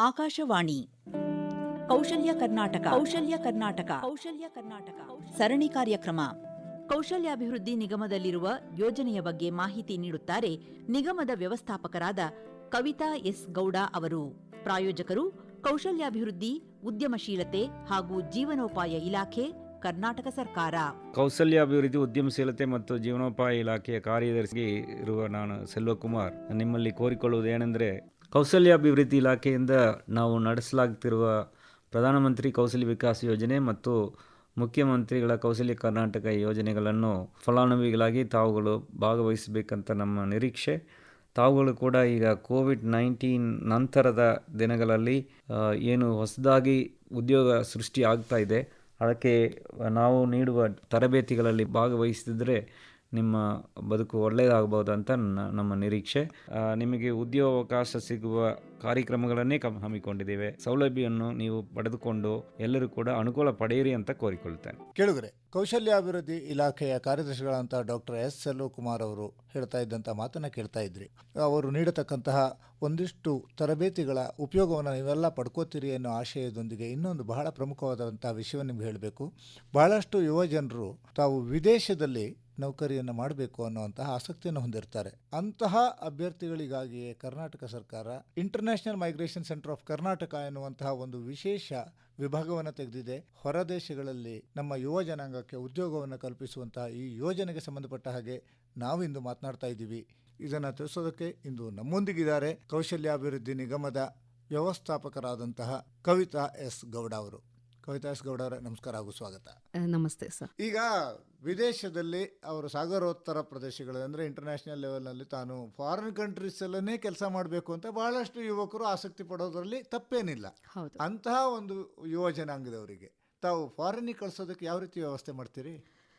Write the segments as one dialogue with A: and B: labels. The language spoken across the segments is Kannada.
A: ಆಕಾಶವಾಣಿ ಕೌಶಲ್ಯ ಕರ್ನಾಟಕ ಸರಣಿ ಕಾರ್ಯಕ್ರಮ. ಕೌಶಲ್ಯಾಭಿವೃದ್ಧಿ ನಿಗಮದಲ್ಲಿರುವ ಯೋಜನೆಯ ಬಗ್ಗೆ ಮಾಹಿತಿ ನೀಡುತ್ತಾರೆ ನಿಗಮದ ವ್ಯವಸ್ಥಾಪಕರಾದ ಕವಿತಾ ಎಸ್ ಗೌಡ ಅವರು. ಪ್ರಾಯೋಜಕರು ಕೌಶಲ್ಯಾಭಿವೃದ್ಧಿ, ಉದ್ಯಮಶೀಲತೆ ಹಾಗೂ ಜೀವನೋಪಾಯ ಇಲಾಖೆ, ಕರ್ನಾಟಕ ಸರ್ಕಾರ.
B: ಕೌಶಲ್ಯಾಭಿವೃದ್ಧಿ, ಉದ್ಯಮಶೀಲತೆ ಮತ್ತು ಜೀವನೋಪಾಯ ಇಲಾಖೆಯ ಕಾರ್ಯದರ್ಶಿ ಇರುವ ನಾನು ಸೆಲ್ವಕುಮಾರ್ ನಿಮ್ಮಲ್ಲಿ ಕೋರಿಕೊಳ್ಳುವುದೇನೆಂದರೆ, ಕೌಶಲ್ಯಾಭಿವೃದ್ಧಿ ಇಲಾಖೆಯಿಂದ ನಾವು ನಡೆಸಲಾಗುತ್ತಿರುವ ಪ್ರಧಾನಮಂತ್ರಿ ಕೌಶಲ್ಯ ವಿಕಾಸ ಯೋಜನೆ ಮತ್ತು ಮುಖ್ಯಮಂತ್ರಿಗಳ ಕೌಶಲ್ಯ ಕರ್ನಾಟಕ ಯೋಜನೆಗಳನ್ನು ಫಲಾನುಭವಿಗಳಾಗಿ ತಾವುಗಳು ಭಾಗವಹಿಸಬೇಕಂತ ನಮ್ಮ ನಿರೀಕ್ಷೆ. ತಾವುಗಳು ಕೂಡ ಈಗ ಕೋವಿಡ್-19 ನಂತರದ ದಿನಗಳಲ್ಲಿ ಏನು ಹೊಸದಾಗಿ ಉದ್ಯೋಗ ಸೃಷ್ಟಿ ಆಗ್ತಾ ಇದೆ, ಅದಕ್ಕೆ ನಾವು ನೀಡುವ ತರಬೇತಿಗಳಲ್ಲಿ ಭಾಗವಹಿಸಿದರೆ ನಿಮ್ಮ ಬದುಕು ಒಳ್ಳೆಯದಾಗಬಹುದು ಅಂತ ನಮ್ಮ ನಿರೀಕ್ಷೆ. ನಿಮಗೆ ಉದ್ಯೋಗಾವಕಾಶ ಸಿಗುವ ಕಾರ್ಯಕ್ರಮಗಳನ್ನೇ ಹಮ್ಮಿಕೊಂಡಿದ್ದೇವೆ. ಸೌಲಭ್ಯವನ್ನು ನೀವು ಪಡೆದುಕೊಂಡು ಎಲ್ಲರೂ ಕೂಡ ಅನುಕೂಲ ಪಡೆಯಿರಿ ಅಂತ ಕೋರಿಕೊಳ್ತೇನೆ.
C: ಕೇಳುಗರೆ, ಕೌಶಲ್ಯಾಭಿವೃದ್ಧಿ ಇಲಾಖೆಯ ಕಾರ್ಯದರ್ಶಿಗಳಂತ ಡಾಕ್ಟರ್ ಎಸ್ ಸೆಲ್ವಕುಮಾರ್ ಅವರು ಹೇಳ್ತಾ ಇದ್ದಂಥ ಮಾತನ್ನು ಕೇಳ್ತಾ ಇದ್ರಿ. ಅವರು ನೀಡತಕ್ಕಂತಹ ಒಂದಿಷ್ಟು ತರಬೇತಿಗಳ ಉಪಯೋಗವನ್ನು ನೀವೆಲ್ಲ ಪಡ್ಕೋತೀರಿ ಅನ್ನೋ ಆಶಯದೊಂದಿಗೆ ಇನ್ನೊಂದು ಬಹಳ ಪ್ರಮುಖವಾದಂಥ ವಿಷಯವನ್ನು ನಿಮ್ಗೆ ಹೇಳಬೇಕು. ಬಹಳಷ್ಟು ಯುವ ಜನರು ತಾವು ವಿದೇಶದಲ್ಲಿ ನೌಕರಿಯನ್ನು ಮಾಡಬೇಕು ಅನ್ನುವಂತಹ ಆಸಕ್ತಿಯನ್ನು ಹೊಂದಿರ್ತಾರೆ. ಅಂತಹ ಅಭ್ಯರ್ಥಿಗಳಿಗಾಗಿಯೇ ಕರ್ನಾಟಕ ಸರ್ಕಾರ international migration centre of Karnataka ಎನ್ನುವಂತಹ ಒಂದು ವಿಶೇಷ ವಿಭಾಗವನ್ನು ತೆಗೆದಿದೆ. ಹೊರದೇಶಗಳಲ್ಲಿ ನಮ್ಮ ಯುವ ಜನಾಂಗಕ್ಕೆ ಉದ್ಯೋಗವನ್ನು ಕಲ್ಪಿಸುವಂತಹ ಈ ಯೋಜನೆಗೆ ಸಂಬಂಧಪಟ್ಟ ಹಾಗೆ ನಾವು ಇಂದು ಮಾತನಾಡ್ತಾ ಇದ್ದೀವಿ. ಇದನ್ನು ತಿಳಿಸೋದಕ್ಕೆ ಇಂದು ನಮ್ಮೊಂದಿಗಿದ್ದಾರೆ ಕೌಶಲ್ಯಾಭಿವೃದ್ಧಿ ನಿಗಮದ ವ್ಯವಸ್ಥಾಪಕರಾದಂತಹ ಕವಿತಾ ಎಸ್ ಗೌಡ ಅವರು. ಕವಿತಾ ಎಸ್ ಗೌಡ ಅವರೇ, ನಮಸ್ಕಾರ ಹಾಗೂ ಸ್ವಾಗತ.
D: ನಮಸ್ತೆ ಸರ್.
C: ಈಗ ವಿದೇಶದಲ್ಲಿ ಅವರು ಸಾಗರೋತ್ತರ ಪ್ರದೇಶಗಳು ಅಂದರೆ ಇಂಟರ್ನ್ಯಾಷನಲ್ ಲೆವೆಲ್ನಲ್ಲಿ ತಾನು ಫಾರಿನ್ ಕಂಟ್ರೀಸಲ್ಲೇ ಕೆಲಸ ಮಾಡಬೇಕು ಅಂತ ಬಹಳಷ್ಟು ಯುವಕರು ಆಸಕ್ತಿ ಪಡೋದ್ರಲ್ಲಿ ತಪ್ಪೇನಿಲ್ಲ. ಅಂತಹ ಒಂದು ಯುವ ಜನಾಂಗದವರಿಗೆ ತಾವು ಫಾರಿನ್ನಿಗೆ ಕಳಿಸೋದಕ್ಕೆ ಯಾವ ರೀತಿ ವ್ಯವಸ್ಥೆ ಮಾಡ್ತೀರಿ?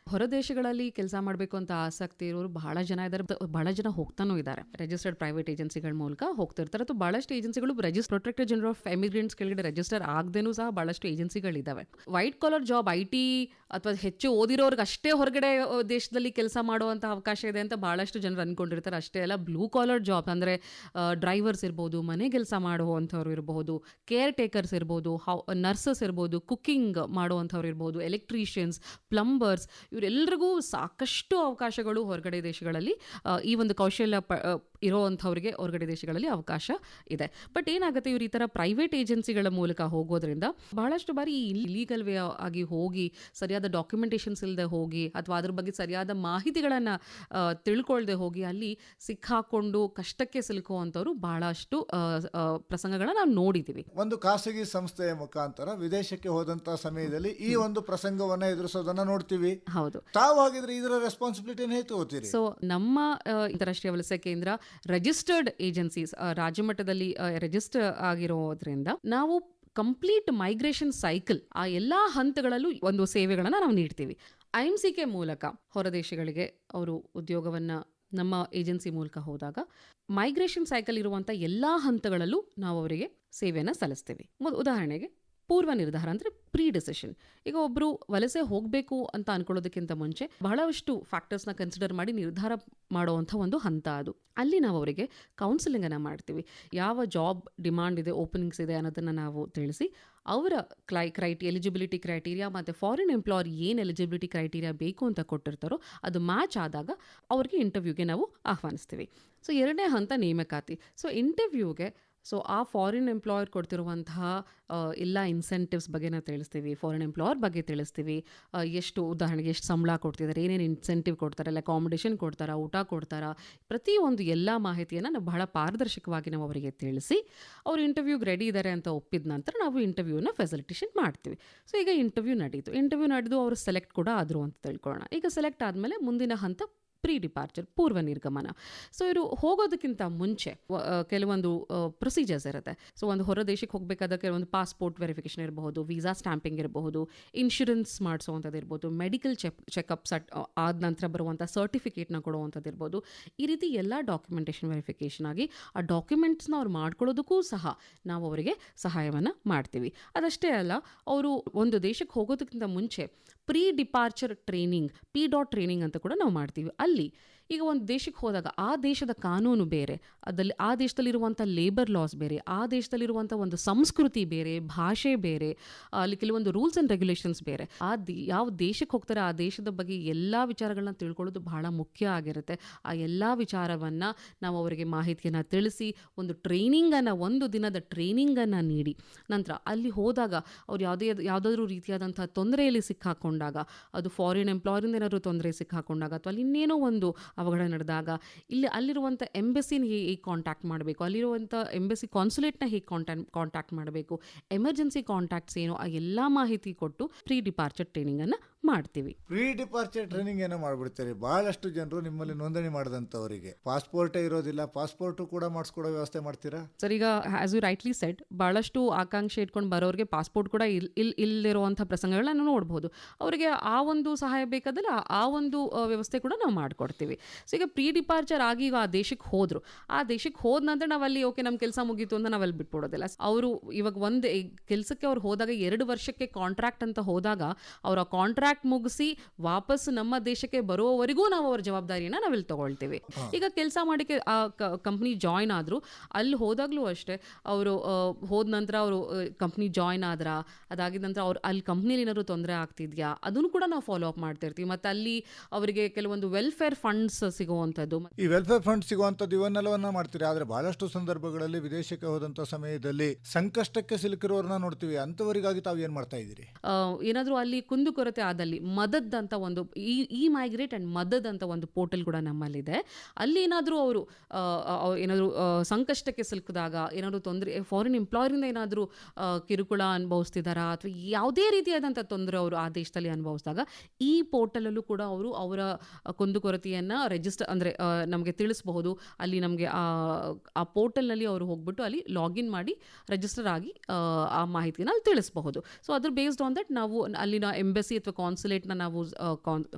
D: ಹೊರದೇಶಗಳಲ್ಲಿ ಕೆಲಸ ಮಾಡಬೇಕು ಅಂತ ಆಸಕ್ತಿ ಇರೋರು ಬಹಳ ಜನ ಇದ್ದಾರೆ. ಬಹಳ ಜನ ಹೋಗ್ತಾನೂ ಇದ್ದಾರೆ. ರಿಜಿಸ್ಟರ್ಡ್ ಪ್ರೈವೇಟ್ ಏಜೆನ್ಸಿಗಳ ಮೂಲಕ ಹೋಗ್ತಿರ್ತಾರೆ. ಅಥವಾ ಬಹಳಷ್ಟು ಏಜೆನ್ಸಿಗಳು ಪ್ರೊಟೆಕ್ಟೆಡ್ ಜನರಲ್ ಆಫ್ ಎಮಿಗ್ರೆಂಟ್ಸ್ ಕೆಳಗಡೆ ರಿಜಿಸ್ಟರ್ ಆಗದೇನೂ ಸಹ ಬಹಳಷ್ಟು ಏಜೆನ್ಸಿಗಳಿದ್ದಾವೆ. ವೈಟ್ ಕಾಲರ್ ಜಾಬ್, IT ಅಥವಾ ಹೆಚ್ಚು ಓದಿರೋರ್ಗೆ ಅಷ್ಟೇ ಹೊರಗಡೆ ದೇಶದಲ್ಲಿ ಕೆಲಸ ಮಾಡುವಂಥ ಅವಕಾಶ ಇದೆ ಅಂತ ಬಹಳಷ್ಟು ಜನರು ಅಂದ್ಕೊಂಡಿರ್ತಾರೆ. ಅಷ್ಟೇ ಅಲ್ಲ, ಬ್ಲೂ ಕಾಲರ್ ಜಾಬ್ ಅಂದರೆ ಡ್ರೈವರ್ಸ್ ಇರ್ಬೋದು, ಮನೆ ಕೆಲಸ ಮಾಡುವಂಥವ್ರು ಇರಬಹುದು, ಕೇರ್ ಟೇಕರ್ಸ್ ಇರ್ಬೋದು, ನರ್ಸಸ್ ಇರ್ಬೋದು, ಕುಕ್ಕಿಂಗ್ ಮಾಡುವಂಥವ್ರು ಇರ್ಬೋದು, ಎಲೆಕ್ಟ್ರಿಷಿಯನ್ಸ್, ಪ್ಲಂಬರ್ಸ್, ಇವರೆಲ್ಲರಿಗೂ ಸಾಕಷ್ಟು ಅವಕಾಶಗಳು ಹೊರಗಡೆ ದೇಶಗಳಲ್ಲಿ ಈ ಒಂದು ಕೌಶಲ್ಯ ಇರೋವಂಥವ್ರಿಗೆ ಹೊರಗಡೆ ದೇಶಗಳಲ್ಲಿ ಅವಕಾಶ ಇದೆ. ಬಟ್ ಏನಾಗುತ್ತೆ, ಇವರು ಈ ಥರ ಪ್ರೈವೇಟ್ ಏಜೆನ್ಸಿಗಳ ಮೂಲಕ ಹೋಗೋದ್ರಿಂದ ಬಹಳಷ್ಟು ಬಾರಿ ಇಲೀಗಲ್ ವೇ ಆಗಿ ಹೋಗಿ ಸರಿಯಾದ ಡಾಕ್ಯುಮೆಂಟೇಷನ್ಸ್ ಇಲ್ಲದೆ ಹೋಗಿ ಅಥವಾ ಅದ್ರ ಬಗ್ಗೆ ಸರಿಯಾದ ಮಾಹಿತಿಗಳನ್ನು ತಿಳ್ಕೊಳ್ದೆ ಹೋಗಿ ಅಲ್ಲಿ ಸಿಕ್ಕಾಕೊಂಡು ಕಷ್ಟಕ್ಕೆ ಸಿಲುಕುವಂಥವ್ರು ಬಹಳಷ್ಟು ಪ್ರಸಂಗಗಳನ್ನ ನಾವು ನೋಡಿದ್ದೀವಿ.
C: ಒಂದು ಖಾಸಗಿ ಸಂಸ್ಥೆಯ ಮುಖಾಂತರ ವಿದೇಶಕ್ಕೆ ಹೋದಂಥ ಸಮಯದಲ್ಲಿ ಈ ಒಂದು ಪ್ರಸಂಗವನ್ನು ಎದುರಿಸೋದನ್ನ ನೋಡ್ತೀವಿ.
D: ಹೌದು.
C: ತಾವು ಹಾಗಿದ್ರೆ ಇದರ ರೆಸ್ಪಾನ್ಸಿಬಿಲಿಟಿನ ತಗೋತೀರಿ?
D: ಸೊ ನಮ್ಮ ಅಂತಾರಾಷ್ಟ್ರೀಯ ವಲಸೆ ಕೇಂದ್ರ ರಿಜಿಸ್ಟರ್ಡ್ ಏಜೆನ್ಸೀಸ್ ರಾಜ್ಯಮಟ್ಟದಲ್ಲಿ ರಿಜಿಸ್ಟರ್ ಆಗಿರೋದ್ರಿಂದ ನಾವು ಕಂಪ್ಲೀಟ್ ಮೈಗ್ರೇಷನ್ ಸೈಕಲ್ ಆ ಎಲ್ಲಾ ಹಂತಗಳಲ್ಲೂ ಒಂದು ಸೇವೆಗಳನ್ನ ನಾವು ನೀಡ್ತೀವಿ. IMCK ಮೂಲಕ ಹೊರದೇಶಗಳಿಗೆ ಅವರು ಉದ್ಯೋಗವನ್ನ ನಮ್ಮ ಏಜೆನ್ಸಿ ಮೂಲಕ ಹೋದಾಗ ಮೈಗ್ರೇಷನ್ ಸೈಕಲ್ ಇರುವಂಥ ಎಲ್ಲಾ ಹಂತಗಳಲ್ಲೂ ನಾವು ಅವರಿಗೆ ಸೇವೆಯನ್ನು ಸಲ್ಲಿಸ್ತೀವಿ. ಉದಾಹರಣೆಗೆ ಪೂರ್ವ ನಿರ್ಧಾರ ಅಂದರೆ ಪ್ರೀ ಡಿಸಿಷನ್. ಈಗ ಒಬ್ಬರು ವಲಸೆ ಹೋಗಬೇಕು ಅಂತ ಅನ್ಕೊಳ್ಳೋದಕ್ಕಿಂತ ಮುಂಚೆ ಬಹಳಷ್ಟು ಫ್ಯಾಕ್ಟರ್ಸ್ನ ಕನ್ಸಿಡರ್ ಮಾಡಿ ನಿರ್ಧಾರ ಮಾಡುವಂಥ ಒಂದು ಹಂತ ಅದು. ಅಲ್ಲಿ ನಾವು ಅವರಿಗೆ ಕೌನ್ಸಿಲಿಂಗನ್ನು ಮಾಡ್ತೀವಿ. ಯಾವ ಜಾಬ್ ಡಿಮಾಂಡ್ ಇದೆ, ಓಪನಿಂಗ್ಸ್ ಇದೆ ಅನ್ನೋದನ್ನು ನಾವು ತಿಳಿಸಿ ಅವರ ಎಲಿಜಿಬಿಲಿಟಿ ಕ್ರೈಟೀರಿಯಾ ಮತ್ತು ಫಾರಿನ್ ಎಂಪ್ಲಾಯರ್ ಏನು ಎಲಿಜಿಬಿಲಿಟಿ ಕ್ರೈಟೀರಿಯಾ ಬೇಕು ಅಂತ ಕೊಟ್ಟಿರ್ತಾರೋ ಅದು ಮ್ಯಾಚ್ ಆದಾಗ ಅವ್ರಿಗೆ ಇಂಟರ್ವ್ಯೂಗೆ ನಾವು ಆಹ್ವಾನಿಸ್ತೀವಿ. ಸೊ ಎರಡನೇ ಹಂತ ನೇಮಕಾತಿ. ಸೊ ಇಂಟರ್ವ್ಯೂಗೆ ಆ ಫಾರಿನ್ ಎಂಪ್ಲಾಯರ್ ಕೊಡ್ತಿರುವಂತಹ ಎಲ್ಲ ಇನ್ಸೆಂಟಿವ್ಸ್ ಬಗ್ಗೆ ನಾವು ತಿಳಿಸ್ತೀವಿ. ಫಾರಿನ್ ಎಂಪ್ಲಾಯರ್ ಬಗ್ಗೆ ತಿಳಿಸ್ತೀವಿ. ಉದಾಹರಣೆಗೆ ಎಷ್ಟು ಸಂಬಳ ಕೊಡ್ತಿದ್ದಾರೆ, ಏನೇನು ಇನ್ಸೆಂಟಿವ್ ಕೊಡ್ತಾರೆ, ಇಲ್ಲ ಅಕಾಮಿಡೇಷನ್ ಕೊಡ್ತಾರಾ, ಊಟ ಕೊಡ್ತಾರಾ, ಪ್ರತಿಯೊಂದು ಎಲ್ಲ ಮಾಹಿತಿಯನ್ನು ನಾವು ಬಹಳ ಪಾರದರ್ಶಕವಾಗಿ ನಾವು ಅವರಿಗೆ ತಿಳಿಸಿ ಅವ್ರು ಇಂಟರ್ವ್ಯೂಗೆ ರೆಡಿ ಇದ್ದಾರೆ ಅಂತ ಒಪ್ಪಿದ ನಂತರ ನಾವು ಇಂಟರ್ವ್ಯೂನ ಫೆಸಿಲಿಟೇಷನ್ ಮಾಡ್ತೀವಿ. ಸೊ ಈಗ ಇಂಟರ್ವ್ಯೂ ನಡೆದು ಅವರು ಸೆಲೆಕ್ಟ್ ಕೂಡ ಆದರು ಅಂತ ತಿಳ್ಕೊಳ್ಳೋಣ. ಈಗ ಸೆಲೆಕ್ಟ್ ಆದಮೇಲೆ ಮುಂದಿನ ಹಂತ ಪ್ರೀ ಡಿಪಾರ್ಚರ್, ಪೂರ್ವ ನಿರ್ಗಮನ. ಸೊ ಇವರು ಹೋಗೋದಕ್ಕಿಂತ ಮುಂಚೆ ಕೆಲವೊಂದು ಪ್ರೊಸೀಜರ್ಸ್ ಇರುತ್ತೆ. ಸೊ ಒಂದು ಹೊರ ದೇಶಕ್ಕೆ ಹೋಗಬೇಕಾದ ಕೆಲವೊಂದು ಪಾಸ್ಪೋರ್ಟ್ ವೆರಿಫಿಕೇಷನ್ ಇರಬಹುದು, ವೀಸಾ ಸ್ಟ್ಯಾಂಪಿಂಗ್ ಇರಬಹುದು, ಇನ್ಶೂರೆನ್ಸ್ ಮಾಡಿಸೋವಂಥದ್ದು ಇರ್ಬೋದು, ಮೆಡಿಕಲ್ ಚೆಕಪ್ ಆದ ನಂತರ ಬರುವಂಥ ಸರ್ಟಿಫಿಕೇಟ್ನ ಕೊಡುವಂಥದ್ದು ಇರ್ಬೋದು. ಈ ರೀತಿ ಎಲ್ಲ ಡಾಕ್ಯುಮೆಂಟೇಷನ್ ವೆರಿಫಿಕೇಷನ್ ಆಗಿ ಆ ಡಾಕ್ಯುಮೆಂಟ್ಸ್ನ ಅವ್ರು ಮಾಡ್ಕೊಳ್ಳೋದಕ್ಕೂ ಸಹ ನಾವು ಅವರಿಗೆ ಸಹಾಯವನ್ನು ಮಾಡ್ತೀವಿ. ಅದಷ್ಟೇ ಅಲ್ಲ, ಅವರು ಒಂದು ದೇಶಕ್ಕೆ ಹೋಗೋದಕ್ಕಿಂತ ಮುಂಚೆ pre departure training, PDOT training ಅಂತ ಕೂಡ ನಾವು ಮಾಡ್ತೀವಿ. ಅಲ್ಲಿ ಈಗ ಒಂದು ದೇಶಕ್ಕೆ ಹೋದಾಗ ಆ ದೇಶದ ಕಾನೂನು ಬೇರೆ, ಆ ದೇಶದಲ್ಲಿರುವಂಥ ಲೇಬರ್ ಲಾಸ್ ಬೇರೆ, ಆ ದೇಶದಲ್ಲಿರುವಂಥ ಒಂದು ಸಂಸ್ಕೃತಿ ಬೇರೆ, ಭಾಷೆ ಬೇರೆ, ಅಲ್ಲಿ ಕೆಲವೊಂದು ರೂಲ್ಸ್ ಆ್ಯಂಡ್ ರೆಗ್ಯುಲೇಷನ್ಸ್ ಬೇರೆ. ಯಾವ ದೇಶಕ್ಕೆ ಹೋಗ್ತಾರೆ ಆ ದೇಶದ ಬಗ್ಗೆ ಎಲ್ಲ ವಿಚಾರಗಳನ್ನ ತಿಳ್ಕೊಳ್ಳೋದು ಬಹಳ ಮುಖ್ಯ ಆಗಿರುತ್ತೆ. ಆ ಎಲ್ಲ ವಿಚಾರವನ್ನು ನಾವು ಅವರಿಗೆ ಮಾಹಿತಿಯನ್ನು ತಿಳಿಸಿ ಒಂದು ಟ್ರೈನಿಂಗನ್ನು, ಒಂದು ದಿನದ ಟ್ರೈನಿಂಗನ್ನು ನೀಡಿ ನಂತರ ಅಲ್ಲಿ ಹೋದಾಗ ಅವ್ರು ಯಾವುದಾದ್ರೂ ರೀತಿಯಾದಂಥ ತೊಂದರೆಯಲ್ಲಿ ಸಿಕ್ಕಾಕೊಂಡಾಗ, ಅದು ಫಾರಿನ್ ಎಂಪ್ಲಾಯರಿಂದ ಏನಾದರೂ ತೊಂದರೆ ಸಿಕ್ಕಾಕೊಂಡಾಗ ಅಥವಾ ಅಲ್ಲಿ ಇನ್ನೇನೋ ಒಂದು ಅವಘಡ ನಡೆದಾಗ ಅಲ್ಲಿರುವಂಥ ಎಂಬಸಿನ ಹೇಗೆ ಕಾಂಟ್ಯಾಕ್ಟ್ ಮಾಡಬೇಕು, ಅಲ್ಲಿರುವಂಥ ಎಂಬಸಿ ಕಾನ್ಸುಲೇಟ್ನ ಹೇಗೆ ಕಾಂಟ್ಯಾಕ್ಟ್ ಮಾಡಬೇಕು, ಎಮರ್ಜೆನ್ಸಿ ಕಾಂಟ್ಯಾಕ್ಟ್ಸ್ ಏನು, ಆ ಎಲ್ಲ ಮಾಹಿತಿ ಕೊಟ್ಟು ಪ್ರೀ ಡಿಪಾರ್ಚರ್ ಟ್ರೈನಿಂಗನ್ನು ಮಾಡ್ತೀವಿ.
C: ಪ್ರೀ ಡಿಪಾರ್ಚರ್ ಟ್ರೈನಿಂಗ್ ಏನೋ ಮಾಡ್ಬಿಡ್ತಾರೆ. ಬಹಳಷ್ಟು ಜನರು ನಿಮ್ಮಲ್ಲಿ ನೋಂದಣಿ ಮಾಡಿದಂಥವರಿಗೆ ಪಾಸ್ಪೋರ್ಟೇ ಇರೋದಿಲ್ಲ, ಪಾಸ್ಪೋರ್ಟು ಕೂಡ ಮಾಡಿಸ್ಕೊಡೋ ವ್ಯವಸ್ಥೆ ಮಾಡ್ತೀರಾ
D: ಸರ್? ಈಗ ಆಸ್ ಯು ರೈಟ್ಲಿ ಸೆಡ್, ಭಾಳಷ್ಟು ಆಕಾಂಕ್ಷೆ ಇಟ್ಕೊಂಡು ಬರೋರಿಗೆ ಪಾಸ್ಪೋರ್ಟ್ ಕೂಡ ಇಲ್ಲಿರುವಂಥ ಪ್ರಸಂಗಗಳನ್ನ ನಾವು ನೋಡ್ಬೋದು. ಅವರಿಗೆ ಆ ಒಂದು ಸಹಾಯ ಬೇಕಾದಲ್ಲಿ ಆ ಒಂದು ವ್ಯವಸ್ಥೆ ಕೂಡ ನಾವು ಮಾಡಿಕೊಡ್ತೀವಿ. ಸೊ ಈಗ ಪ್ರೀ ಡಿಪಾರ್ಚರ್ ಆಗಿ ಈಗ ಆ ದೇಶಕ್ಕೆ ಹೋದರು, ಆ ದೇಶಕ್ಕೆ ಹೋದ ನಂತರ ನಾವಲ್ಲಿ ಓಕೆ ನಮ್ಮ ಕೆಲಸ ಮುಗೀತು ಅಂತ ನಾವಲ್ಲಿ ಬಿಟ್ಬಿಡೋದಿಲ್ಲ. ಅವರು ಇವಾಗ ಒಂದು ಕೆಲಸಕ್ಕೆ ಅವ್ರು ಹೋದಾಗ 2 ವರ್ಷಕ್ಕೆ ಕಾಂಟ್ರಾಕ್ಟ್ ಅಂತ ಹೋದಾಗ ಅವರ ಕಾಂಟ್ರಾಕ್ಟ್ ಮುಗಿಸಿ ವಾಪಸ್ ನಮ್ಮ ದೇಶಕ್ಕೆ ಬರುವವರೆಗೂ ನಾವು ಅವ್ರ ಜವಾಬ್ದಾರಿಯನ್ನು ನಾವಿಲ್ಲಿ ತಗೊಳ್ತೀವಿ. ಈಗ ಕೆಲಸ ಮಾಡಿಕೆ ಆ ಕಂಪ್ನಿ ಜಾಯ್ನ್ ಆದರು, ಅಲ್ಲಿ ಹೋದಾಗಲೂ ಅಷ್ಟೇ ಅವರು ಹೋದ ನಂತರ ಅವರು ಕಂಪ್ನಿ ಜಾಯ್ನ್ ಆದ್ರ, ಅದಾಗಿದ ನಂತರ ಅವ್ರು ಅಲ್ಲಿ ಕಂಪ್ನಿಲಿ ಏನಾದ್ರು ತೊಂದರೆ ಆಗ್ತಿದ್ಯಾ ಅದನ್ನು ಕೂಡ ನಾವು ಫಾಲೋ ಅಪ್ ಮಾಡ್ತಿರ್ತೀವಿ. ಮತ್ತು ಅಲ್ಲಿ ಅವರಿಗೆ ಕೆಲವೊಂದು ವೆಲ್ಫೇರ್ ಫಂಡ್ಸ್ ಸಿಗುವಂಥದ್ದು,
C: ಈ ವೆಲ್ಫೇರ್ ಫಂಡ್ ಸಿಗುವಂಥದ್ದು ಇವನ್ನೆಲ್ಲವನ್ನ ಮಾಡ್ತೀರಿ. ಆದರೆ ಬಹಳಷ್ಟು ಸಂದರ್ಭಗಳಲ್ಲಿ ವಿದೇಶಕ್ಕೆ ಹೋದಂಥ ಸಮಯದಲ್ಲಿ ಸಂಕಷ್ಟಕ್ಕೆ ಸಿಲುಕಿರೋರನ್ನ ನೋಡ್ತೀವಿ. ಅಂಥವರಿಗಾಗಿ ತಾವು ಏನು ಮಾಡ್ತಾ ಇದ್ದೀರಿ?
D: ಏನಾದರೂ ಅಲ್ಲಿ ಕುಂದುಕೊರತೆ ಆದಲ್ಲಿ ಮದದ್ ಅಂತ ಒಂದು ಈ ಮೈಗ್ರೇಟ್ ಆ್ಯಂಡ್ ಮದದ್ ಅಂತ ಒಂದು ಪೋರ್ಟಲ್ ಕೂಡ ನಮ್ಮಲ್ಲಿದೆ. ಅಲ್ಲಿ ಏನಾದರೂ ಅವರು ಏನಾದರೂ ಸಂಕಷ್ಟಕ್ಕೆ ಸಿಲುಕಿದಾಗ, ಏನಾದರೂ ತೊಂದರೆ, ಫಾರಿನ್ ಎಂಪ್ಲಾಯರಿಂದ ಏನಾದರೂ ಕಿರುಕುಳ ಅನುಭವಿಸ್ತಿದ್ದಾರಾ ಅಥವಾ ಯಾವುದೇ ರೀತಿಯಾದಂಥ ತೊಂದರೆ ಅವರು ಆ ದೇಶದಲ್ಲಿ ಅನುಭವಿಸಿದಾಗ ಈ ಪೋರ್ಟಲಲ್ಲೂ ಕೂಡ ಅವರು ಅವರ ಕುಂದುಕೊರತೆಯನ್ನು ರಿಜಿಸ್ಟರ್ ಅಂದರೆ ನಮಗೆ ತಿಳಿಸಬಹುದು. ಅಲ್ಲಿ ನಮಗೆ ಆ ಪೋರ್ಟಲ್ನಲ್ಲಿ ಅವರು ಹೋಗ್ಬಿಟ್ಟು ಅಲ್ಲಿ ಲಾಗಿನ್ ಮಾಡಿ ರಿಜಿಸ್ಟರ್ ಆಗಿ ಆ ಮಾಹಿತಿನ ಅಲ್ಲಿ ತಿಳಿಸಬಹುದು. ಸೊ ಅದ್ರ ಬೇಸ್ಡ್ ಆನ್ ದಟ್ ನಾವು ಅಲ್ಲಿನ ಎಂಬಸಿ ಅಥವಾ ಕಾನ್ಸುಲೇಟ್ನ ನಾವು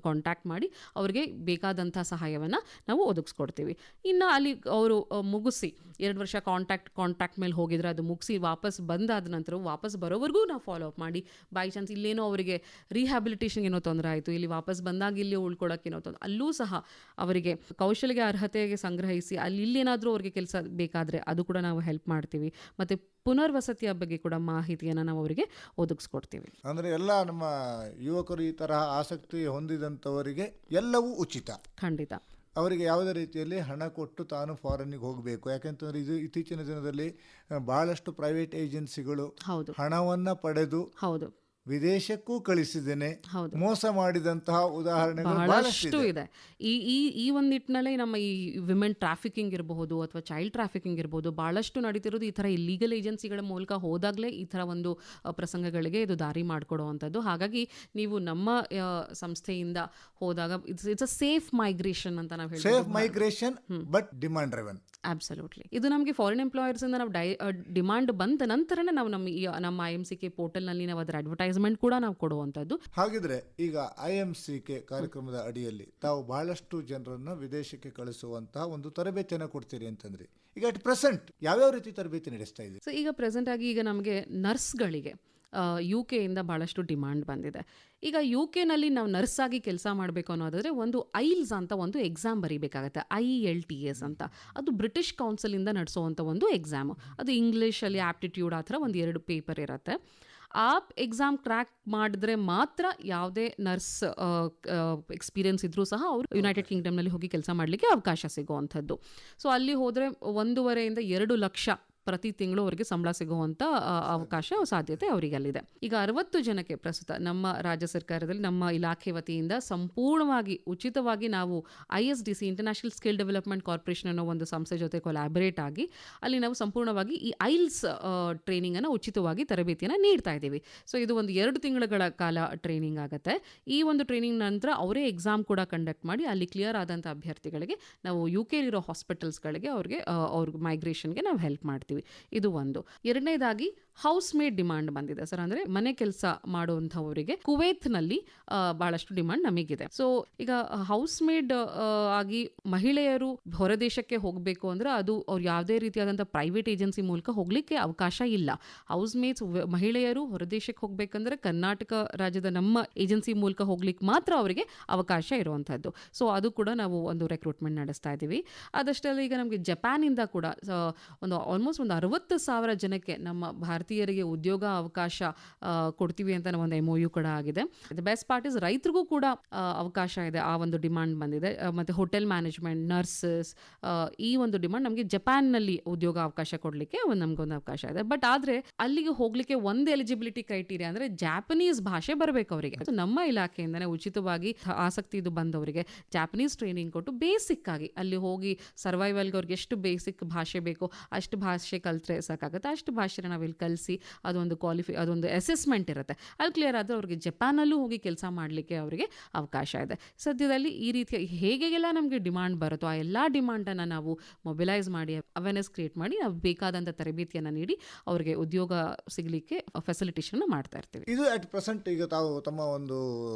D: ಕಾಂಟ್ಯಾಕ್ಟ್ ಮಾಡಿ ಅವರಿಗೆ ಬೇಕಾದಂಥ ಸಹಾಯವನ್ನು ನಾವು ಒದಗಿಸ್ಕೊಡ್ತೀವಿ. ಇನ್ನು ಅಲ್ಲಿ ಅವರು ಮುಗಿಸಿ 2 ವರ್ಷ ಕಾಂಟ್ಯಾಕ್ಟ್ ಮೇಲೆ ಹೋಗಿದ್ರೆ ಅದು ಮುಗಿಸಿ ವಾಪಸ್ ಬಂದಾದ ನಂತರ ವಾಪಸ್ ಬರೋವರೆಗೂ ನಾವು ಫಾಲೋ ಅಪ್ ಮಾಡಿ, ಬೈ ಚಾನ್ಸ್ ಇಲ್ಲೇನೋ ಅವರಿಗೆ ರಿಹ್ಯಾಬಿಲಿಟೇಷನ್ ಏನೋ ತೊಂದರೆ ಆಯಿತು, ಇಲ್ಲಿ ವಾಪಸ್ ಬಂದಾಗ ಇಲ್ಲಿ ಉಳ್ಕೊಳ್ಳೋಕ್ಕೇನೋ ತೊಂದರೆ, ಅಲ್ಲೂ ಸಹ ಅವರಿಗೆ ಕೌಶಲ್ಯ ಅರ್ಹತೆಗೆ ಸಂಗ್ರಹಿಸಿ ಅಲ್ಲಿ ಇಲ್ಲೇನಾದರೂ ಅವ್ರಿಗೆ ಕೆಲಸ ಬೇಕಾದರೆ ಅದು ಕೂಡ ನಾವು ಹೆಲ್ಪ್ ಮಾಡ್ತೀವಿ. ಮತ್ತು ಪುನರ್ವಸತಿಯ ಬಗ್ಗೆ ಕೂಡ ಮಾಹಿತಿಯನ್ನು ನಾವು ಅವರಿಗೆ ಒದಗಿಸ್ಕೊಡ್ತೀವಿ.
C: ಅಂದರೆ ಎಲ್ಲ ನಮ್ಮ ಯುವಕರು ಈ ತರಹ ಆಸಕ್ತಿ ಹೊಂದಿದಂಥವರಿಗೆ ಎಲ್ಲವೂ ಉಚಿತ.
D: ಖಂಡಿತ.
C: ಅವರಿಗೆ ಯಾವುದೇ ರೀತಿಯಲ್ಲಿ ಹಣ ಕೊಟ್ಟು ತಾನು ಫಾರಿನ್ನಿಗೆ ಹೋಗಬೇಕು. ಯಾಕೆಂತಂದರೆ ಇದು ಇತ್ತೀಚಿನ ದಿನದಲ್ಲಿ ಬಹಳಷ್ಟು ಪ್ರೈವೇಟ್ ಏಜೆನ್ಸಿಗಳು ಹಣವನ್ನು ಪಡೆದು ವಿದೇಶಕ್ಕೂ ಕಳಿಸಿದ್ದೇನೆ, ಮೋಸ ಮಾಡಿದಂತಹ ಉದಾಹರಣೆಗಳು ಬಹಳಷ್ಟು ಇದೆ.
D: ಈ ಒಂದು ನಿಟ್ಟಿನಲ್ಲಿ ನಮ್ಮ ಈ ವಿಮೆನ್ ಟ್ರಾಫಿಕಿಂಗ್ ಇರಬಹುದು ಅಥವಾ ಚೈಲ್ಡ್ ಟ್ರಾಫಿಕಿಂಗ್ ಇರ್ಬೋದು, ಭಾಳಷ್ಟು ನಡೀತಿರೋದು ಈ ಥರ ಇಲ್ಲೀಗಲ್ ಏಜೆನ್ಸಿಗಳ ಮೂಲಕ ಹೋದಾಗಲೇ ಈ ಥರ ಒಂದು ಪ್ರಸಂಗಗಳಿಗೆ ಇದು ದಾರಿ ಮಾಡಿಕೊಡುವಂಥದ್ದು. ಹಾಗಾಗಿ ನೀವು ನಮ್ಮ ಸಂಸ್ಥೆಯಿಂದ ಹೋದಾಗ ಇಟ್ಸ್ ಅ ಸೇಫ್ ಮೈಗ್ರೇಷನ್ ಅಂತ ನಾವು ಹೇಳ್ತೀವಿ.
C: Safe migration but demand driven.
D: Absolutely. ಇದು ನಮಗೆ ಫಾರಿನ್ ಎಂಪ್ಲಾಯರ್ಸಿಂದ ನಾವು ಡಿಮಾಂಡ್ ಬಂದ ನಂತರನೇ ನಾವು ನಮ್ಮ IMCK ಪೋರ್ಟಲ್ನಲ್ಲಿ ನಾವು ಅದರ ಅಡ್ವರ್ಟೈಸ್ಮೆಂಟ್ ಕೂಡ ನಾವು ಕೊಡುವಂಥದ್ದು.
C: ಹಾಗಿದ್ರೆ ಈಗ IMCK ಕಾರ್ಯಕ್ರಮದ ಅಡಿಯಲ್ಲಿ ತಾವು ಬಹಳಷ್ಟು ಜನರನ್ನು ವಿದೇಶಕ್ಕೆ ಕಳಿಸುವಂತಹ ಒಂದು ತರಬೇತಿಯನ್ನು ಕೊಡ್ತೀರಿ ಅಂತಂದ್ರೆ, ಈಗ ಅಟ್ ಪ್ರೆಸೆಂಟ್ ಯಾವ್ಯಾವ ರೀತಿ ತರಬೇತಿ ನಡೆಸ್ತಾ ಇದೆ?
D: ಸೊ ಈಗ ಪ್ರೆಸೆಂಟ್ ಆಗಿ ಈಗ ನಮಗೆ ನರ್ಸ್ಗಳಿಗೆ UK ಇಂದ ಭಾಳಷ್ಟು ಡಿಮಾಂಡ್ ಬಂದಿದೆ. ಈಗ UK ನಲ್ಲಿ ನಾವು ನರ್ಸ್ ಆಗಿ ಕೆಲಸ ಮಾಡಬೇಕು ಅನ್ನೋದಾದರೆ ಒಂದು ಐಲ್ಸ್ ಅಂತ ಒಂದು ಎಕ್ಸಾಮ್ ಬರೀಬೇಕಾಗತ್ತೆ, IELTS ಅಂತ. ಅದು ಬ್ರಿಟಿಷ್ ಕೌನ್ಸಿಲಿಂದ ನಡೆಸೋವಂಥ ಒಂದು ಎಕ್ಸಾಮು. ಅದು ಇಂಗ್ಲೀಷಲ್ಲಿ ಆಪ್ಟಿಟ್ಯೂಡ್ ಆ ಥರ ಒಂದು 2 ಪೇಪರ್ ಇರುತ್ತೆ. ಆ ಎಕ್ಸಾಮ್ ಕ್ರ್ಯಾಕ್ ಮಾಡಿದ್ರೆ ಮಾತ್ರ ಯಾವುದೇ ನರ್ಸ್ ಎಕ್ಸ್ಪೀರಿಯನ್ಸ್ ಇದ್ರೂ ಸಹ ಅವರು ಯುನೈಟೆಡ್ ಕಿಂಗ್ಡಮ್ನಲ್ಲಿ ಹೋಗಿ ಕೆಲಸ ಮಾಡಲಿಕ್ಕೆ ಅವಕಾಶ ಸಿಗುವಂಥದ್ದು. ಸೊ ಅಲ್ಲಿ ಹೋದರೆ 1.5 ಇಂದ 2 ಲಕ್ಷ ಪ್ರತಿ ತಿಂಗಳು ಅವರಿಗೆ ಸಂಬಳ ಸಿಗುವಂಥ ಅವಕಾಶ ಸಾಧ್ಯತೆ ಅವರಿಗೆ ಅಲ್ಲಿದೆ. ಈಗ 60 ಜನಕ್ಕೆ ಪ್ರಸ್ತುತ ನಮ್ಮ ರಾಜ್ಯ ಸರ್ಕಾರದಲ್ಲಿ ನಮ್ಮ ಇಲಾಖೆ ವತಿಯಿಂದ ಸಂಪೂರ್ಣವಾಗಿ ಉಚಿತವಾಗಿ ನಾವು ISDC international skill development corporation ಅನ್ನೋ ಒಂದು ಸಂಸ್ಥೆ ಜೊತೆ ಕೊಲಾಬರೇಟ್ ಆಗಿ ಅಲ್ಲಿ ನಾವು ಸಂಪೂರ್ಣವಾಗಿ ಈ ಐಲ್ಸ್ ಟ್ರೈನಿಂಗನ್ನು ಉಚಿತವಾಗಿ ತರಬೇತಿಯನ್ನು ನೀಡ್ತಾ ಇದ್ದೀವಿ. ಸೊ ಇದು ಒಂದು 2 ತಿಂಗಳ ಕಾಲ ಟ್ರೈನಿಂಗ್ ಆಗುತ್ತೆ. ಈ ಒಂದು ಟ್ರೈನಿಂಗ್ ನಂತರ ಅವರೇ ಎಕ್ಸಾಮ್ ಕೂಡ ಕಂಡಕ್ಟ್ ಮಾಡಿ ಅಲ್ಲಿ ಕ್ಲಿಯರ್ ಆದಂಥ ಅಭ್ಯರ್ಥಿಗಳಿಗೆ ನಾವು UK ಇರೋ ಹಾಸ್ಪಿಟಲ್ಸ್ಗಳಿಗೆ ಅವ್ರಿಗೆ ಮೈಗ್ರೇಷನ್ಗೆ ನಾವು ಹೆಲ್ಪ್ ಮಾಡ್ತೀವಿ. ಮಾಡ್ತೀವಿ. ಇದು ಒಂದು. ಎರಡನೇದಾಗಿ ಹೌಸ್ ಮೇಡ್ ಡಿಮಾಂಡ್ ಬಂದಿದೆ ಸರ್. ಅಂದ್ರೆ ಮನೆ ಕೆಲಸ ಮಾಡುವಂಥವರಿಗೆ ಕುವೈತ್ನಲ್ಲಿ ಬಹಳಷ್ಟು ಡಿಮಾಂಡ್ ನಮಗಿದೆ. ಸೊ ಈಗ ಹೌಸ್ ಮೇಡ್ ಆಗಿ ಮಹಿಳೆಯರು ಹೊರದೇಶಕ್ಕೆ ಹೋಗಬೇಕು ಅಂದ್ರೆ ಅದು ಅವ್ರು ಯಾವುದೇ ರೀತಿಯಾದಂಥ ಪ್ರೈವೇಟ್ ಏಜೆನ್ಸಿ ಮೂಲಕ ಹೋಗ್ಲಿಕ್ಕೆ ಅವಕಾಶ ಇಲ್ಲ. ಹೌಸ್ ಮೇಡ್ಸ್ ಮಹಿಳೆಯರು ಹೊರದೇಶಕ್ಕೆ ಹೋಗ್ಬೇಕಂದ್ರೆ ಕರ್ನಾಟಕ ರಾಜ್ಯದ ನಮ್ಮ ಏಜೆನ್ಸಿ ಮೂಲಕ ಹೋಗ್ಲಿಕ್ಕೆ ಮಾತ್ರ ಅವರಿಗೆ ಅವಕಾಶ ಇರುವಂಥದ್ದು. ಸೊ ಅದು ಕೂಡ ನಾವು ಒಂದು ರೆಕ್ರೂಟ್ಮೆಂಟ್ ನಡೆಸ್ತಾ ಇದ್ದೀವಿ. ಅದಷ್ಟೇ ಅಲ್ಲ, ಈಗ ನಮಗೆ ಜಪಾನಿಂದ ಕೂಡ ಆಲ್ಮೋಸ್ಟ್ ಒಂದು 60,000 ಜನಕ್ಕೆ ನಮ್ಮ ಭಾರತೀಯರಿಗೆ ಉದ್ಯೋಗ ಅವಕಾಶ ಕೊಡ್ತೀವಿ ಅಂತ ಒಂದು MOU ಕೂಡ ಆಗಿದೆ. ದ ಬೆಸ್ಟ್ ಪಾರ್ಟ್ ಇಸ್ ರೈತರಿಗೂ ಕೂಡ ಅವಕಾಶ ಇದೆ, ಆ ಒಂದು ಡಿಮಾಂಡ್ ಬಂದಿದೆ. ಮತ್ತು ಹೋಟೆಲ್ ಮ್ಯಾನೇಜ್ಮೆಂಟ್, ನರ್ಸಸ್, ಈ ಒಂದು ಡಿಮಾಂಡ್ ನಮಗೆ ಜಪಾನ್ನಲ್ಲಿ ಉದ್ಯೋಗ ಅವಕಾಶ ಕೊಡಲಿಕ್ಕೆ ನಮಗೊಂದು ಅವಕಾಶ ಇದೆ. ಬಟ್ ಆದರೆ ಅಲ್ಲಿಗೆ ಹೋಗಲಿಕ್ಕೆ ಒಂದು ಎಲಿಜಿಬಿಲಿಟಿ ಕ್ರೈಟೀರಿಯಾ ಅಂದರೆ ಜಾಪನೀಸ್ ಭಾಷೆ ಬರಬೇಕು ಅವರಿಗೆ. ನಮ್ಮ ಇಲಾಖೆಯಿಂದನೇ ಉಚಿತವಾಗಿ ಆಸಕ್ತಿ ಇದು ಬಂದವರಿಗೆ ಜಾಪನೀಸ್ ಟ್ರೈನಿಂಗ್ ಕೊಟ್ಟು ಬೇಸಿಕ್ ಆಗಿ ಅಲ್ಲಿ ಹೋಗಿ ಸರ್ವೈವಲ್ಗೆ ಅವ್ರಿಗೆ ಎಷ್ಟು ಬೇಸಿಕ್ ಭಾಷೆ ಬೇಕೋ ಅಷ್ಟು ಭಾಷೆ ಕಲ್ತ್ರೆ ಸಾಕಾಗುತ್ತೆ. ಅಷ್ಟು ಭಾಷೆನ ನಾವಿಲ್ಲಿ ಕಲಿಸಿ ಅದೊಂದು ಅಸೆಸ್ಮೆಂಟ್ ಇರುತ್ತೆ. ಅಲ್ಲಿ ಕ್ಲಿಯರ್ ಆದರೆ ಅವ್ರಿಗೆ ಜಪಾನಲ್ಲೂ ಹೋಗಿ ಕೆಲಸ ಮಾಡಲಿಕ್ಕೆ ಅವರಿಗೆ ಅವಕಾಶ ಇದೆ. ಸದ್ಯದಲ್ಲಿ ಈ ರೀತಿಯ ಹೇಗೆಲ್ಲ ನಮಗೆ ಡಿಮಾಂಡ್ ಬರುತ್ತೋ ಆ ಎಲ್ಲ ಡಿಮಾಂಡನ್ನು ನಾವು ಮೊಬಿಲೈಸ್ ಮಾಡಿ ಅವೇರ್ನೆಸ್ ಕ್ರಿಯೇಟ್ ಮಾಡಿ ನಾವು ಬೇಕಾದಂಥ ತರಬೇತಿಯನ್ನು ನೀಡಿ ಅವರಿಗೆ ಉದ್ಯೋಗ ಸಿಗಲಿಕ್ಕೆ ಫೆಸಿಲಿಟೇಷನ್ ಮಾಡ್ತಾ ಇರ್ತೀವಿ.
C: ಇದು ಅಟ್ ಪ್ರೆಸೆಂಟ್ ಈಗ ತಾವು ತಮ್ಮ ಒಂದು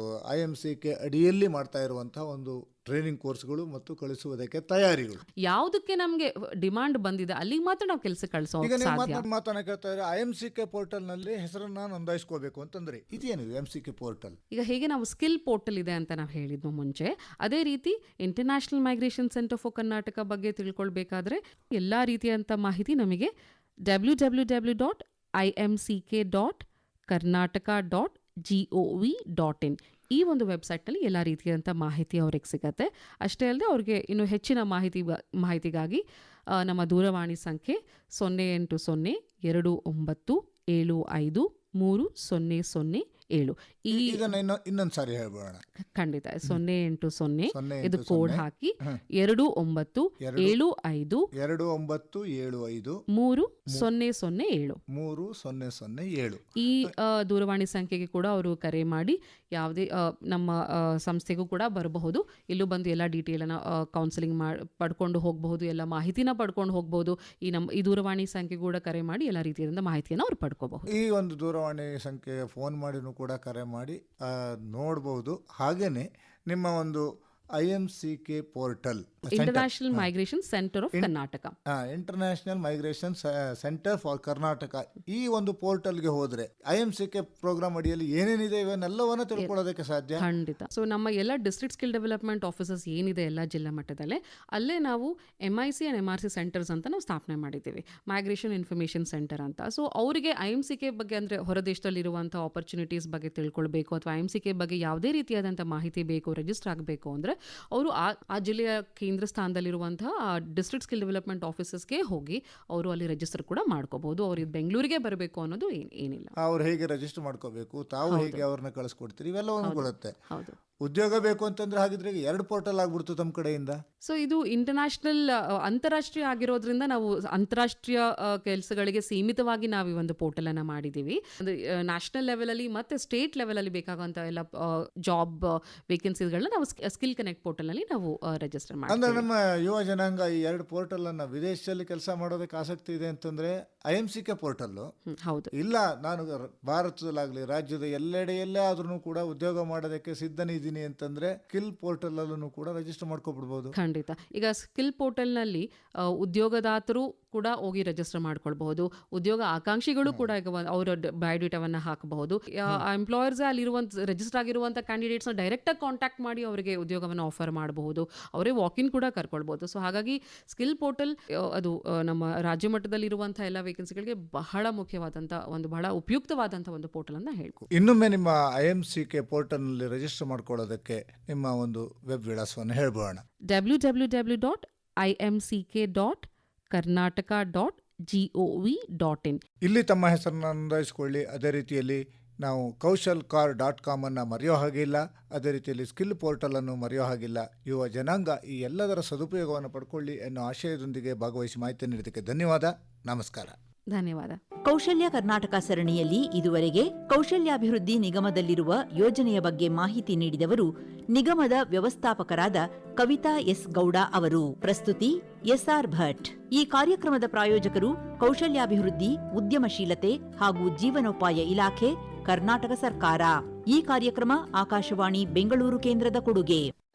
C: IMCK ಅಡಿಯಲ್ಲಿ ಮಾಡ್ತಾ ಇರುವಂತಹ ಒಂದು ಟ್ರೈನಿಂಗ್ ಕೋರ್ಸ್ಗಳು ಮತ್ತು ಕಳಿಸುವುದಕ್ಕೆ ತಯಾರಿಗಳು.
D: ಯಾವುದಕ್ಕೆ ನಮಗೆ ಡಿಮಾಂಡ್ ಬಂದಿದೆ ಅಲ್ಲಿಗೆ ಮಾತ್ರ ನಾವು ಕೆಲಸ ಕಳಿಸೋ
C: ಈಗ ನೀವು
D: ಸಾಧ್ಯ.
C: ಮಾತನ್ನ ಕೇಳ್ತಾ ಇದ್ರೆ IMCK ಪೋರ್ಟಲ್ ನಲ್ಲಿ ಹೆಸರನ್ನ ನೋಂದಾಯಿಸ್ಕೋಬೇಕು ಅಂತಂದ್ರೆ ಇದೇನು MCK ಪೋರ್ಟಲ್? ಈಗ
D: ಹೇಗೆ ನಾವು ಸ್ಕಿಲ್ ಪೋರ್ಟಲ್ ಇದೆ ಅಂತ ನಾವು ಹೇಳಿದ್ವು ಮುಂಚೆ, ಅದೇ ರೀತಿ international migration centre for Karnataka ಬಗ್ಗೆ ತಿಳ್ಕೊಳ್ಬೇಕಾದ್ರೆ ಎಲ್ಲ ರೀತಿಯಂಥ ಮಾಹಿತಿ ನಮಗೆ www.imck.karnataka.gov.in ಈ ಒಂದು ವೆಬ್ಸೈಟ್ನಲ್ಲಿ ಎಲ್ಲ ರೀತಿಯಾದಂಥ ಮಾಹಿತಿ ಅವ್ರಿಗೆ ಸಿಗತ್ತೆ. ಅಷ್ಟೇ ಅಲ್ಲದೆ ಅವ್ರಿಗೆ ಇನ್ನೂ ಹೆಚ್ಚಿನ ಮಾಹಿತಿಗಾಗಿ ನಮ್ಮ ದೂರವಾಣಿ ಸಂಖ್ಯೆ 08029753007.
C: ಇನ್ನೊಂದು ಸಾರಿ ಹೇಳ್ಬೋಣ.
D: ಖಂಡಿತ 080 ಇದು ಕೋಡ್ ಹಾಕಿ 2975 3007 ಈ ದೂರವಾಣಿ ಸಂಖ್ಯೆಗೆ ಕೂಡ ಅವರು ಕರೆ ಮಾಡಿ ಯಾವುದೇ ನಮ್ಮ ಸಂಸ್ಥೆಗೂ ಕೂಡ ಬರಬಹುದು. ಇಲ್ಲೂ ಬಂದು ಎಲ್ಲ ಡೀಟೇಲನ್ನು ಕೌನ್ಸಿಲಿಂಗ್ ಪಡ್ಕೊಂಡು ಹೋಗಬಹುದು, ಎಲ್ಲ ಮಾಹಿತಿನ ಪಡ್ಕೊಂಡು ಹೋಗಬಹುದು. ಈ ದೂರವಾಣಿ ಸಂಖ್ಯೆ ಕೂಡ ಕರೆ ಮಾಡಿ ಎಲ್ಲ ರೀತಿಯಾದ ಮಾಹಿತಿಯನ್ನು ಅವ್ರು ಪಡ್ಕೋಬಹುದು.
C: ಈ ಒಂದು ದೂರವಾಣಿ ಸಂಖ್ಯೆ ಫೋನ್ ಮಾಡಿನೂ ಕೂಡ ಕರೆ ಮಾಡಿ ನೋಡಬಹುದು. ಹಾಗೇನೆ ನಿಮ್ಮ ಒಂದು IMCK portal,
D: international migration centre of Karnataka,
C: international migration centre for Karnataka, ಈ ಒಂದು ಪೋರ್ಟಲ್ಗೆ ಹೋದ್ರೆ IMCK ಪ್ರೋಗ್ರಾಮ್ ಅಡಿಯಲ್ಲಿ ಏನೇನಿದೆ ಇವನ್ನೆಲ್ಲವನ್ನ ತಿಳ್ಕೊಳ್ಳೋದಕ್ಕೆ ಸಾಧ್ಯ.
D: ಖಂಡಿತ. ಸೊ ನಮ್ಮ ಎಲ್ಲ ಡಿಸ್ಟ್ರಿಕ್ಟ್ ಸ್ಕಿಲ್ ಡೆವಲಪ್ಮೆಂಟ್ ಆಫೀಸಸ್ ಏನಿದೆ ಎಲ್ಲ ಜಿಲ್ಲಾ ಮಟ್ಟದಲ್ಲೇ, ಅಲ್ಲೇ ನಾವು MIC and MRC ಸೆಂಟರ್ಸ್ ಅಂತ ನಾವು ಸ್ಥಾಪನೆ ಮಾಡಿದ್ದೀವಿ, ಮೈಗ್ರೇಷನ್ ಇನ್ಫಾರ್ಮೇಷನ್ ಸೆಂಟರ್ ಅಂತ. ಸೊ ಅವರಿಗೆ IMCK ಬಗ್ಗೆ ಅಂದರೆ ಹೊರದೇಶದಲ್ಲಿರುವಂಥ ಆಪರ್ಚುನಿಟೀಸ್ ಬಗ್ಗೆ ತಿಳ್ಕೊಳ್ಬೇಕು ಅಥವಾ IMCK ಬಗ್ಗೆ ಯಾವುದೇ ರೀತಿಯಾದಂಥ ಮಾಹಿತಿ ಬೇಕು, ರಿಜಿಸ್ಟರ್ ಆಗಬೇಕು ಅಂದರೆ ಅವರು ಆ ಜಿಲ್ಲೆಯ ಕೇಂದ್ರ ಸ್ಥಾನದಲ್ಲಿರುವಂತಹ ಡಿಸ್ಟ್ರಿಕ್ಟ್ ಸ್ಕಿಲ್ ಡೆವಲಪ್ಮೆಂಟ್ ಆಫೀಸಸ್ಗೆ ಹೋಗಿ ಅವರು ಅಲ್ಲಿ ರಿಜಿಸ್ಟರ್ ಕೂಡ ಮಾಡ್ಕೋಬಹುದು. ಅವ್ರಿಗೆ ಬೆಂಗಳೂರಿಗೆ ಬರಬೇಕು ಅನ್ನೋದು ಏನಿಲ್ಲ.
C: ಅವ್ರು ಹೇಗೆ ರಿಜಿಸ್ಟರ್ ಮಾಡ್ಕೋಬೇಕು, ತಾವು ಹೇಗೆ ಅವ್ರನ್ನ ಕಳಿಸ್ಕೊಡ್ತೀರಿ, ಇವೆಲ್ಲವೂ ಬರುತ್ತೆ.
D: ಹೌದು.
C: ಉದ್ಯೋಗ ಬೇಕು ಅಂತಂದ್ರೆ ಹಾಗಿದ್ರೆ 2 ಪೋರ್ಟಲ್ ಆಗ್ಬಿಡ್ತು ತಮ್ಮ ಕಡೆಯಿಂದ.
D: ಸೊ ಇದು ಇಂಟರ್ನ್ಯಾಷನಲ್ ಅಂತಾರಾಷ್ಟ್ರೀಯ ಆಗಿರೋದ್ರಿಂದ ನಾವು ಅಂತಾರಾಷ್ಟ್ರೀಯ ಕೆಲಸಗಳಿಗೆ ಸೀಮಿತವಾಗಿ ನಾವು ಈ ಒಂದು ಪೋರ್ಟಲ್ ಅನ್ನ ಮಾಡಿದ್ದೀವಿ. ನ್ಯಾಷನಲ್ ಲೆವೆಲಲ್ಲಿ ಮತ್ತೆ ಸ್ಟೇಟ್ ಲೆವೆಲಲ್ಲಿ ಬೇಕಾಗುವಂಥ ಎಲ್ಲ ಜಾಬ್ ವೇಕೆನ್ಸಿಗಳನ್ನ ನಾವು ಸ್ಕಿಲ್ ಕನೆಕ್ಟ್ ಪೋರ್ಟಲ್ನಲ್ಲಿ ನಾವು ರಿಜಿಸ್ಟರ್ ಮಾಡ್ತೀವಿ.
C: ಅಂದ್ರೆ ನಮ್ಮ ಯುವ ಜನಾಂಗ ಈ 2 ಪೋರ್ಟಲ್ ಅನ್ನ ವಿದೇಶದಲ್ಲಿ ಕೆಲಸ ಮಾಡೋದಕ್ಕೆ ಆಸಕ್ತಿ ಇದೆ ಅಂತಂದ್ರೆ IMCK ಪೋರ್ಟಲ್
D: ಹೌದು.
C: ಇಲ್ಲ ನಾನು ಭಾರತದಲ್ಲಾಗ್ಲಿ ರಾಜ್ಯದ ಎಲ್ಲೆಡೆಯಲ್ಲೇ ಆದ್ರೂ ಕೂಡ ಉದ್ಯೋಗ ಮಾಡೋದಕ್ಕೆ ಸಿದ್ಧನಿದ್ದೀನಿ ಅಂತಂದ್ರೆ ಸ್ಕಿಲ್ ಪೋರ್ಟಲ್ ಅಲ್ಲೂ ಕೂಡ ರಿಜಿಸ್ಟರ್ ಮಾಡ್ಕೊಬಿಡ್ಬೋದು.
D: ಖಂಡಿತ. ಈಗ ಸ್ಕಿಲ್ ಪೋರ್ಟಲ್ನಲ್ಲಿ ಉದ್ಯೋಗದಾತರು ಕೂಡ ಹೋಗಿ ರಿಜಿಸ್ಟರ್ ಮಾಡ್ಕೊಳ್ಬಹುದು, ಉದ್ಯೋಗ ಆಕಾಂಕ್ಷಿಗಳು ಕೂಡ ಈಗ ಅವರ ಬಯೋಡೇಟಾವನ್ನು ಹಾಕಬಹುದು. ಎಂಪ್ಲಾಯರ್ಸ್ ಅಲ್ಲಿರುವಂಥ ರಿಜಿಸ್ಟರ್ ಆಗಿರುವಂಥ ಕ್ಯಾಂಡಿಡೇಟ್ಸ್ನ ಡೈರೆಕ್ಟಾಗಿ ಕಾಂಟ್ಯಾಕ್ಟ್ ಮಾಡಿ ಅವರಿಗೆ ಉದ್ಯೋಗವನ್ನು ಆಫರ್ ಮಾಡಬಹುದು, ಅವರೇ ವಾಕಿನ್ ಕೂಡ ಕರ್ಕೊಳ್ಬಹುದು. ಸೊ ಹಾಗಾಗಿ ಸ್ಕಿಲ್ ಪೋರ್ಟಲ್ ಅದು ನಮ್ಮ ರಾಜ್ಯ ಮಟ್ಟದಲ್ಲಿರುವಂಥ ಎಲ್ಲ ವೇಕೆನ್ಸಿಗಳಿಗೆ ಬಹಳ ಮುಖ್ಯವಾದಂಥ ಬಹಳ ಉಪಯುಕ್ತವಾದಂಥ ಒಂದು ಪೋರ್ಟಲ್ ಅಂತ ಹೇಳ್ಬೋದು.
C: ಇನ್ನೊಮ್ಮೆ ನಿಮ್ಮ IMCK ಪೋರ್ಟಲ್ನಲ್ಲಿ ರಿಜಿಸ್ಟರ್ ಮಾಡ್ಕೊಳ್ಳೋದಕ್ಕೆ ನಿಮ್ಮ ಒಂದು ವೆಬ್ ವಿಳಾಸವನ್ನು ಹೇಳ್ಬೋಣ.
D: www.imck.karnataka.gov.in
C: ಇಲ್ಲಿ ತಮ್ಮ ಹೆಸರನ್ನು ನೋಂದಾಯಿಸಿಕೊಳ್ಳಿ. ಅದೇ ರೀತಿಯಲ್ಲಿ ನಾವು kaushal.com ಅನ್ನು ಮರೆಯೋ ಹಾಗಿಲ್ಲ, ಅದೇ ರೀತಿಯಲ್ಲಿ ಸ್ಕಿಲ್ ಪೋರ್ಟಲನ್ನು ಮರೆಯೋ ಹಾಗಿಲ್ಲ. ಯುವ ಜನಾಂಗ ಈ ಎಲ್ಲದರ ಸದುಪಯೋಗವನ್ನು ಪಡ್ಕೊಳ್ಳಿ ಎನ್ನುವ ಆಶಯದೊಂದಿಗೆ ಭಾಗವಹಿಸಿ ಮಾಹಿತಿ ನೀಡಿದ್ದಕ್ಕೆ ಧನ್ಯವಾದ. ನಮಸ್ಕಾರ.
D: ಧನ್ಯವಾದ.
A: ಕೌಶಲ್ಯ ಕರ್ನಾಟಕ ಸರಣಿಯಲ್ಲಿ ಇದುವರೆಗೆ ಕೌಶಲ್ಯಾಭಿವೃದ್ಧಿ ನಿಗಮದಲ್ಲಿರುವ ಯೋಜನೆಯ ಬಗ್ಗೆ ಮಾಹಿತಿ ನೀಡಿದವರು ನಿಗಮದ ವ್ಯವಸ್ಥಾಪಕರಾದ ಕವಿತಾ ಎಸ್ ಗೌಡ ಅವರು. ಪ್ರಸ್ತುತಿ ಎಸ್ಆರ್ ಭಟ್. ಈ ಕಾರ್ಯಕ್ರಮದ ಪ್ರಾಯೋಜಕರು ಕೌಶಲ್ಯಾಭಿವೃದ್ಧಿ, ಉದ್ಯಮಶೀಲತೆ ಹಾಗೂ ಜೀವನೋಪಾಯ ಇಲಾಖೆ, ಕರ್ನಾಟಕ ಸರ್ಕಾರ. ಈ ಕಾರ್ಯಕ್ರಮ ಆಕಾಶವಾಣಿ ಬೆಂಗಳೂರು ಕೇಂದ್ರದ ಕೊಡುಗೆ.